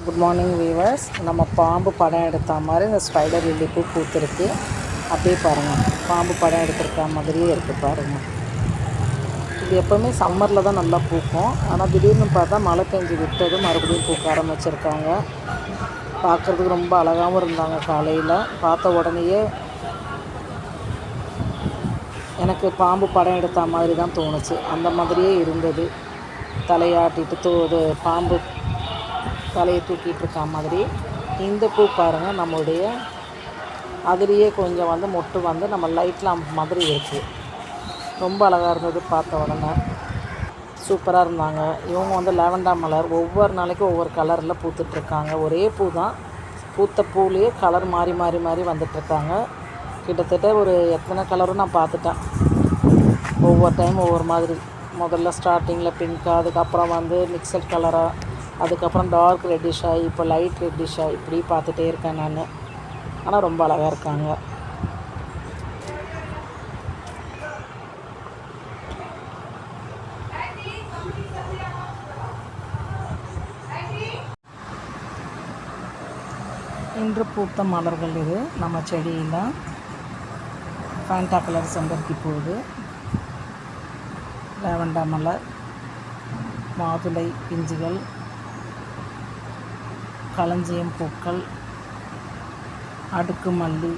Good morning viewers. நம்ம பாம்பு படம் எடுத்த மாதிரி இந்த ஸ்பைடர் லில்லி பூ பூத்துருக்கு. அப்படியே பாருங்கள், பாம்பு படம் எடுத்திருக்க மாதிரியே இருக்குது பாருங்கள். இது எப்போவுமே சம்மரில் தான் நல்லா பூக்கும். ஆனால் திடீர்னு பார்த்தா மழை பெஞ்சு விட்டதும் மறுபடியும் பூக்க ஆரம்பிச்சிருக்காங்க. பார்க்குறதுக்கு ரொம்ப அழகாகவும் இருந்தாங்க. காலையில் பார்த்த உடனேயே எனக்கு பாம்பு படம் எடுத்த மாதிரி தான் தோணுச்சு. அந்த மாதிரியே இருந்தது. தலையாட்டிட்டு பாம்பு தலையை தூக்கிட்டு இருக்க மாதிரி. இந்த பூ பாருங்கள், நம்மளுடைய அதுலேயே கொஞ்சம் மொட்டு நம்ம லைட் லாம்ப் மாதிரி இருக்குது. ரொம்ப அழகாக இருந்தது பார்த்த உடனே. சூப்பராக இருந்தாங்க. இவங்க லாவெண்டா மலர் ஒவ்வொரு நாளைக்கும் ஒவ்வொரு கலரில் பூத்துட்ருக்காங்க. ஒரே பூ தான், பூத்த பூலேயே கலர் மாறி மாறி மாறி வந்துட்டுருக்காங்க. கிட்டத்தட்ட ஒரு எத்தனை கலரும் நான் பார்த்துட்டேன். ஒவ்வொரு டைம் ஒவ்வொரு மாதிரி. முதல்ல ஸ்டார்டிங்கில் பிங்க்காக, அதுக்கப்புறம் மிக்சட் கலராக, அதுக்கப்புறம் டார்க் ரெட்டிஷாக, இப்போ லைட் ரெட்டிஷாக, இப்படி பார்த்துட்டே இருக்கேன் நான். ஆனால் ரொம்ப அழகாக இருக்காங்க. இன்று பூத்த மலர்கள் இது நம்ம செடியில். ஃபேண்டா கலர் செம்பருத்தி பூ, லாவெண்டா மலர், மாதுளை பிஞ்சுகள், களஞ்சியம் பூக்கள், அடுக்கு மல்லி,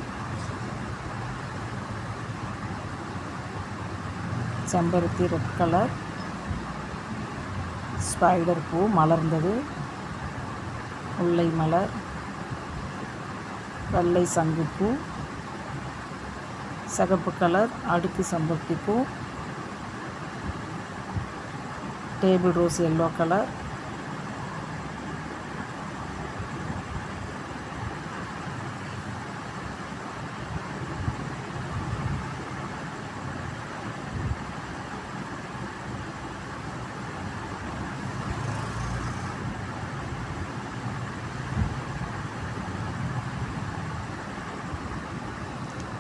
செம்பருத்தி ரெட் கலர், ஸ்பைடர் பூ மலர்ந்தது, முல்லை மலர், வெள்ளை சங்குப்பூ, சிகப்பு கலர் அடுக்கு செம்பருத்தி பூ, டேபிள் ரோஸ் எல்லோ கலர்,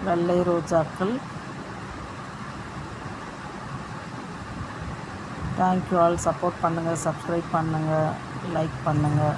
வெள்ளை ரோஜாக்கள். Thank you all. சப்போர்ட் பண்ணுங்கள், சப்ஸ்கிரைப் பண்ணுங்கள், லைக் பண்ணுங்கள்.